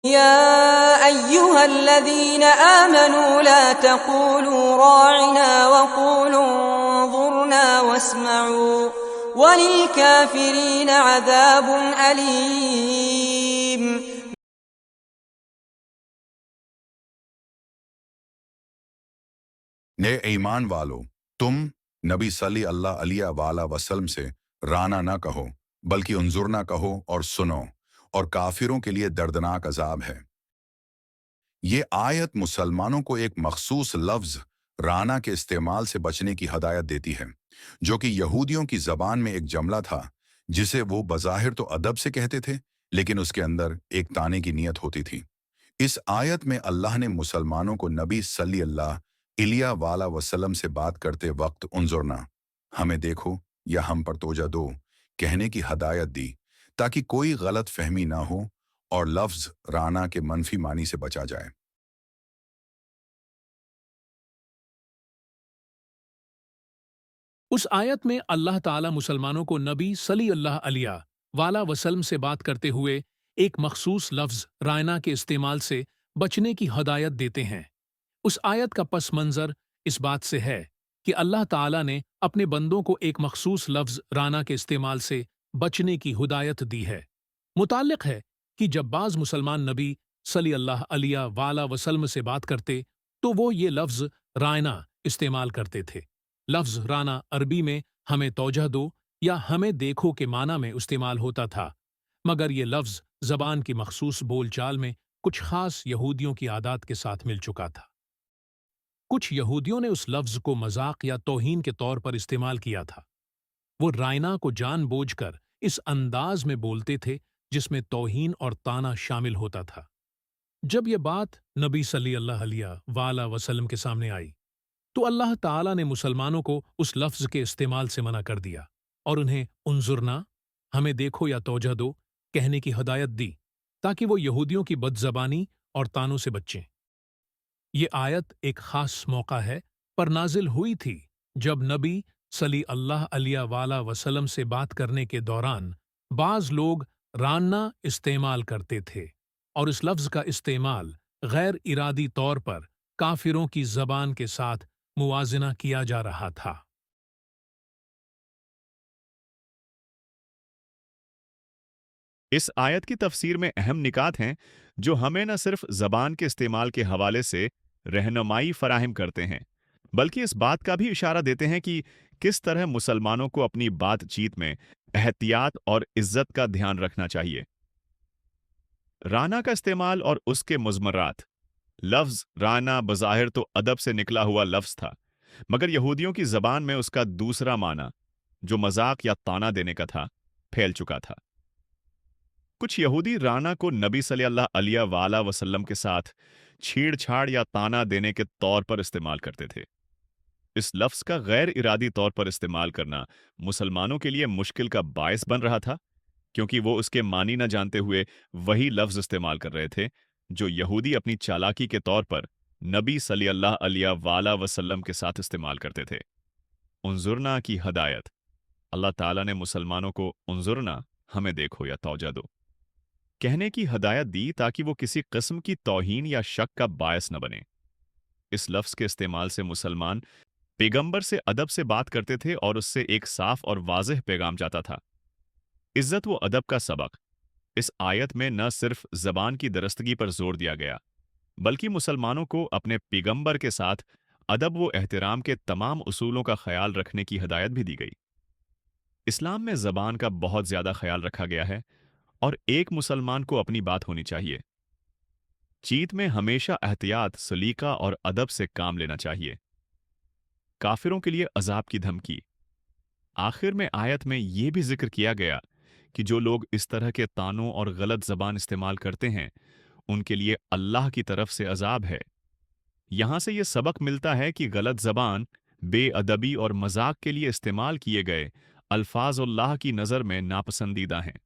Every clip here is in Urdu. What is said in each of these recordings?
يا أيها الذين آمنوا لا تقولوا راعنا وقولوا انظرنا واسمعوا وللكافرين عذاب أليم. اے ایمان والو، تم نبی صلی اللہ علیہ وآلہ وسلم سے رانا نہ کہو بلکہ انظرنا کہو اور سنو، اور کافروں کے لیے دردناک عذاب ہے۔ یہ آیت مسلمانوں کو ایک مخصوص لفظ رانا کے استعمال سے بچنے کی ہدایت دیتی ہے، جو کہ یہودیوں کی زبان میں ایک جملہ تھا جسے وہ بظاہر تو ادب سے کہتے تھے، لیکن اس کے اندر ایک طانے کی نیت ہوتی تھی۔ اس آیت میں اللہ نے مسلمانوں کو نبی صلی اللہ علیہ وآلہ وسلم سے بات کرتے وقت انظرنا، ہمیں دیکھو یا ہم پر توجہ دو، کہنے کی ہدایت دی تاکہ کوئی غلط فہمی نہ ہو اور لفظ رانا کے منفی معنی سے بچا جائے۔ اس آیت میں اللہ تعالیٰ مسلمانوں کو نبی صلی اللہ علیہ وآلہ وسلم سے بات کرتے ہوئے ایک مخصوص لفظ رائنا کے استعمال سے بچنے کی ہدایت دیتے ہیں۔ اس آیت کا پس منظر اس بات سے ہے کہ اللہ تعالیٰ نے اپنے بندوں کو ایک مخصوص لفظ رانا کے استعمال سے بچنے کی ہدایت دی ہے۔ متعلق ہے کہ جب بعض مسلمان نبی صلی اللہ علیہ وآلہ وسلم سے بات کرتے تو وہ یہ لفظ رائنا استعمال کرتے تھے۔ لفظ رانا عربی میں ہمیں توجہ دو یا ہمیں دیکھو کے معنی میں استعمال ہوتا تھا، مگر یہ لفظ زبان کی مخصوص بول چال میں کچھ خاص یہودیوں کی عادات کے ساتھ مل چکا تھا۔ کچھ یہودیوں نے اس لفظ کو مذاق یا توہین کے طور پر استعمال کیا تھا۔ وہ رائنا کو جان بوجھ کر اس انداز میں بولتے تھے جس میں توہین اور طعنہ شامل ہوتا تھا۔ جب یہ بات نبی صلی اللہ علیہ وآلہ وسلم کے سامنے آئی تو اللہ تعالیٰ نے مسلمانوں کو اس لفظ کے استعمال سے منع کر دیا اور انہیں انظرنا، ہمیں دیکھو یا توجہ دو، کہنے کی ہدایت دی تاکہ وہ یہودیوں کی بد زبانی اور طعنوں سے بچیں۔ یہ آیت ایک خاص موقع ہے پر نازل ہوئی تھی جب نبی صلی اللہ علیہ وآلہ وسلم سے بات کرنے کے دوران بعض لوگ رانا استعمال کرتے تھے اور اس لفظ کا استعمال غیر ارادی طور پر کافروں کی زبان کے ساتھ موازنہ کیا جا رہا تھا۔ اس آیت کی تفسیر میں اہم نکات ہیں جو ہمیں نہ صرف زبان کے استعمال کے حوالے سے رہنمائی فراہم کرتے ہیں بلکہ اس بات کا بھی اشارہ دیتے ہیں کہ کس طرح مسلمانوں کو اپنی بات چیت میں احتیاط اور عزت کا دھیان رکھنا چاہیے۔ رانا کا استعمال اور اس کے مضمرات۔ لفظ رانا بظاہر تو ادب سے نکلا ہوا لفظ تھا، مگر یہودیوں کی زبان میں اس کا دوسرا معنی، جو مذاق یا طعنہ دینے کا تھا، پھیل چکا تھا۔ کچھ یہودی رانا کو نبی صلی اللہ علیہ وآلہ وسلم کے ساتھ چھیڑ چھاڑ یا طعنہ دینے کے طور پر استعمال کرتے تھے۔ اس لفظ کا غیر ارادی طور پر استعمال کرنا مسلمانوں کے لیے مشکل کا باعث بن رہا تھا، کیونکہ وہ اس کے معنی نہ جانتے ہوئے وہی لفظ استعمال کر رہے تھے جو یہودی اپنی چالاکی کے طور پر نبی صلی اللہ علیہ وآلہ وسلم کے ساتھ استعمال کرتے تھے۔ انظرنا کی ہدایت۔ اللہ تعالیٰ نے مسلمانوں کو انظرنا، ہمیں دیکھو یا توجہ دو، کہنے کی ہدایت دی تاکہ وہ کسی قسم کی توہین یا شک کا باعث نہ بنے۔ اس لفظ کے استعمال سے مسلمان پیغمبر سے ادب سے بات کرتے تھے اور اس سے ایک صاف اور واضح پیغام جاتا تھا۔ عزت و ادب کا سبق۔ اس آیت میں نہ صرف زبان کی درستگی پر زور دیا گیا بلکہ مسلمانوں کو اپنے پیغمبر کے ساتھ ادب و احترام کے تمام اصولوں کا خیال رکھنے کی ہدایت بھی دی گئی۔ اسلام میں زبان کا بہت زیادہ خیال رکھا گیا ہے اور ایک مسلمان کو اپنی بات ہونی چاہیے۔ چیت میں ہمیشہ احتیاط، سلیقہ اور ادب سے کام لینا چاہیے۔ کافروں کے لیے عذاب کی دھمکی۔ آخر میں آیت میں یہ بھی ذکر کیا گیا کہ جو لوگ اس طرح کے طعنوں اور غلط زبان استعمال کرتے ہیں ان کے لیے اللہ کی طرف سے عذاب ہے۔ یہاں سے یہ سبق ملتا ہے کہ غلط زبان، بے ادبی اور مذاق کے لیے استعمال کیے گئے الفاظ اللہ کی نظر میں ناپسندیدہ ہیں۔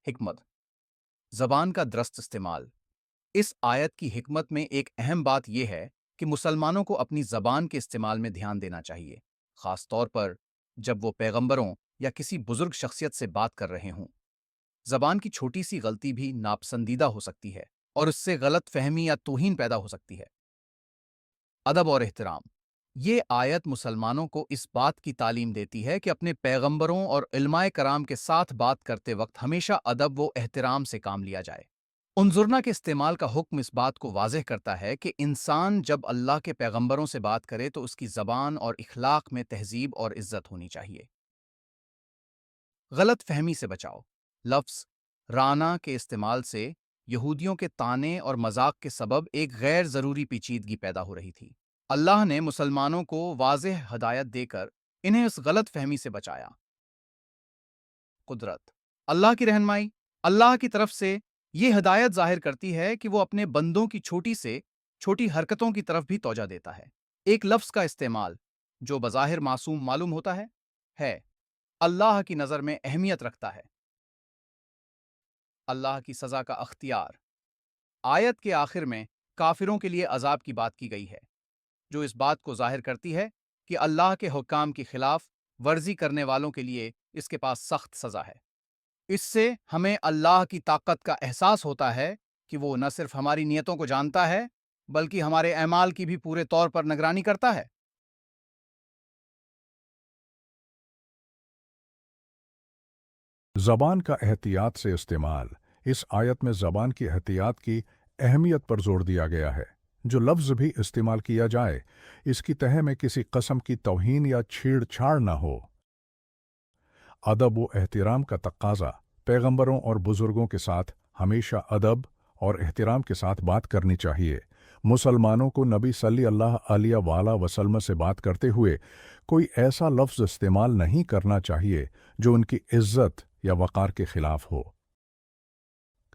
حکمت، زبان کا درست استعمال۔ اس آیت کی حکمت میں ایک اہم بات یہ ہے کہ مسلمانوں کو اپنی زبان کے استعمال میں دھیان دینا چاہیے، خاص طور پر جب وہ پیغمبروں یا کسی بزرگ شخصیت سے بات کر رہے ہوں۔ زبان کی چھوٹی سی غلطی بھی ناپسندیدہ ہو سکتی ہے اور اس سے غلط فہمی یا توہین پیدا ہو سکتی ہے۔ ادب اور احترام۔ یہ آیت مسلمانوں کو اس بات کی تعلیم دیتی ہے کہ اپنے پیغمبروں اور علماء کرام کے ساتھ بات کرتے وقت ہمیشہ ادب و احترام سے کام لیا جائے۔ انظرنا کے استعمال کا حکم اس بات کو واضح کرتا ہے کہ انسان جب اللہ کے پیغمبروں سے بات کرے تو اس کی زبان اور اخلاق میں تہذیب اور عزت ہونی چاہیے۔ غلط فہمی سے بچاؤ۔ لفظ رانا کے استعمال سے یہودیوں کے طعنے اور مذاق کے سبب ایک غیر ضروری پیچیدگی پیدا ہو رہی تھی۔ اللہ نے مسلمانوں کو واضح ہدایت دے کر انہیں اس غلط فہمی سے بچایا۔ قدرت۔ اللہ کی رہنمائی۔ اللہ کی طرف سے یہ ہدایت ظاہر کرتی ہے کہ وہ اپنے بندوں کی چھوٹی سے چھوٹی حرکتوں کی طرف بھی توجہ دیتا ہے۔ ایک لفظ کا استعمال جو بظاہر معصوم معلوم ہوتا ہے اللہ کی نظر میں اہمیت رکھتا ہے۔ اللہ کی سزا کا اختیار۔ آیت کے آخر میں کافروں کے لیے عذاب کی بات کی گئی ہے، جو اس بات کو ظاہر کرتی ہے کہ اللہ کے حکام کی خلاف ورزی کرنے والوں کے لیے اس کے پاس سخت سزا ہے۔ اس سے ہمیں اللہ کی طاقت کا احساس ہوتا ہے کہ وہ نہ صرف ہماری نیتوں کو جانتا ہے بلکہ ہمارے اعمال کی بھی پورے طور پر نگرانی کرتا ہے۔ زبان کا احتیاط سے استعمال۔ اس آیت میں زبان کی احتیاط کی اہمیت پر زور دیا گیا ہے۔ جو لفظ بھی استعمال کیا جائے اس کی تہہ میں کسی قسم کی توہین یا چھیڑ چھاڑ نہ ہو۔ ادب و احترام کا تقاضا۔ پیغمبروں اور بزرگوں کے ساتھ ہمیشہ ادب اور احترام کے ساتھ بات کرنی چاہیے۔ مسلمانوں کو نبی صلی اللہ علیہ وآلہ وسلم سے بات کرتے ہوئے کوئی ایسا لفظ استعمال نہیں کرنا چاہیے جو ان کی عزت یا وقار کے خلاف ہو۔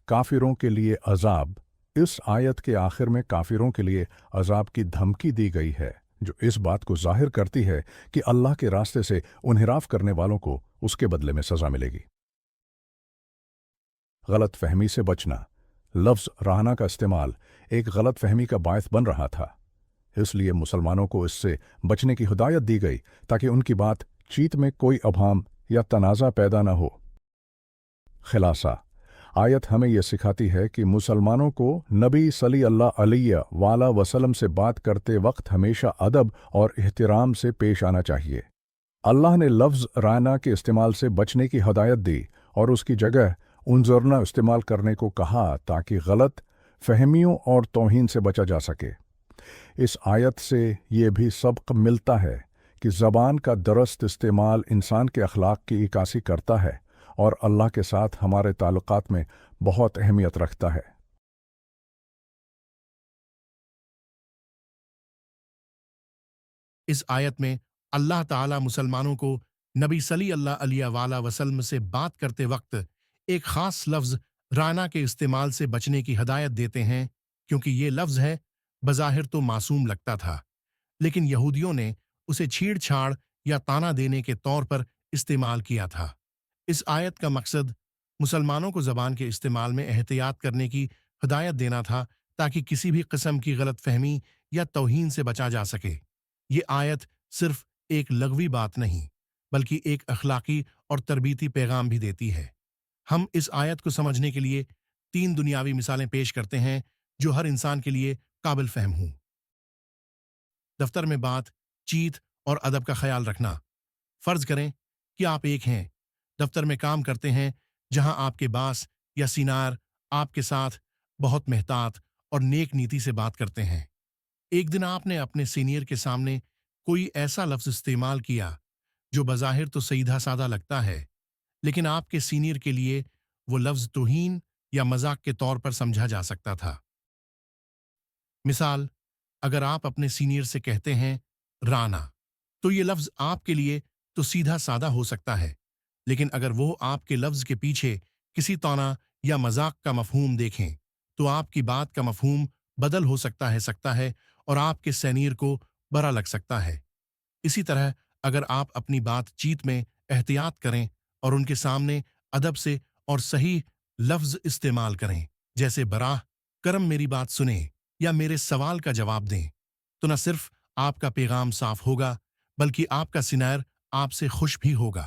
کافروں کے لیے عذاب۔ اس آیت کے آخر میں کافروں کے لیے عذاب کی دھمکی دی گئی ہے، جو اس بات کو ظاہر کرتی ہے کہ اللہ کے راستے سے انحراف کرنے والوں کو اس کے بدلے میں سزا ملے گی۔ غلط فہمی سے بچنا۔ لفظ رانا کا استعمال ایک غلط فہمی کا باعث بن رہا تھا، اس لیے مسلمانوں کو اس سے بچنے کی ہدایت دی گئی تاکہ ان کی بات چیت میں کوئی ابہام یا تنازع پیدا نہ ہو۔ خلاصہ۔ آیت ہمیں یہ سکھاتی ہے کہ مسلمانوں کو نبی صلی اللہ علیہ وآلہ وسلم سے بات کرتے وقت ہمیشہ ادب اور احترام سے پیش آنا چاہیے۔ اللہ نے لفظ رانا کے استعمال سے بچنے کی ہدایت دی اور اس کی جگہ انظرنا استعمال کرنے کو کہا تاکہ غلط فہمیوں اور توہین سے بچا جا سکے۔ اس آیت سے یہ بھی سبق ملتا ہے کہ زبان کا درست استعمال انسان کے اخلاق کی عکاسی کرتا ہے اور اللہ کے ساتھ ہمارے تعلقات میں بہت اہمیت رکھتا ہے۔ اس آیت میں اللہ تعالیٰ مسلمانوں کو نبی صلی اللہ علیہ وآلہ وسلم سے بات کرتے وقت ایک خاص لفظ رانا کے استعمال سے بچنے کی ہدایت دیتے ہیں، کیونکہ یہ لفظ ہے بظاہر تو معصوم لگتا تھا، لیکن یہودیوں نے اسے چھیڑ چھاڑ یا طعنہ دینے کے طور پر استعمال کیا تھا۔ اس آیت کا مقصد مسلمانوں کو زبان کے استعمال میں احتیاط کرنے کی ہدایت دینا تھا تاکہ کسی بھی قسم کی غلط فہمی یا توہین سے بچا جا سکے۔ یہ آیت صرف ایک لغوی بات نہیں بلکہ ایک اخلاقی اور تربیتی پیغام بھی دیتی ہے۔ ہم اس آیت کو سمجھنے کے لیے 3 دنیاوی مثالیں پیش کرتے ہیں جو ہر انسان کے لیے قابل فہم ہوں۔ دفتر میں بات چیت اور ادب کا خیال رکھنا۔ فرض کریں کہ آپ ایک ہیں، دفتر میں کام کرتے ہیں جہاں آپ کے باس یا سینئر آپ کے ساتھ بہت محتاط اور نیک نیتی سے بات کرتے ہیں۔ ایک دن آپ نے اپنے سینئر کے سامنے کوئی ایسا لفظ استعمال کیا جو بظاہر تو سیدھا سادہ لگتا ہے، لیکن آپ کے سینئر کے لیے وہ لفظ توہین یا مذاق کے طور پر سمجھا جا سکتا تھا۔ مثال، اگر آپ اپنے سینئر سے کہتے ہیں رانا، تو یہ لفظ آپ کے لیے تو سیدھا سادہ ہو سکتا ہے، لیکن اگر وہ آپ کے لفظ کے پیچھے کسی طعنہ یا مذاق کا مفہوم دیکھیں تو آپ کی بات کا مفہوم بدل ہو سکتا ہے اور آپ کے سینئر کو برا لگ سکتا ہے۔ اسی طرح اگر آپ اپنی بات چیت میں احتیاط کریں اور ان کے سامنے ادب سے اور صحیح لفظ استعمال کریں، جیسے براہ کرم میری بات سنیں یا میرے سوال کا جواب دیں، تو نہ صرف آپ کا پیغام صاف ہوگا بلکہ آپ کا سینئر آپ سے خوش بھی ہوگا۔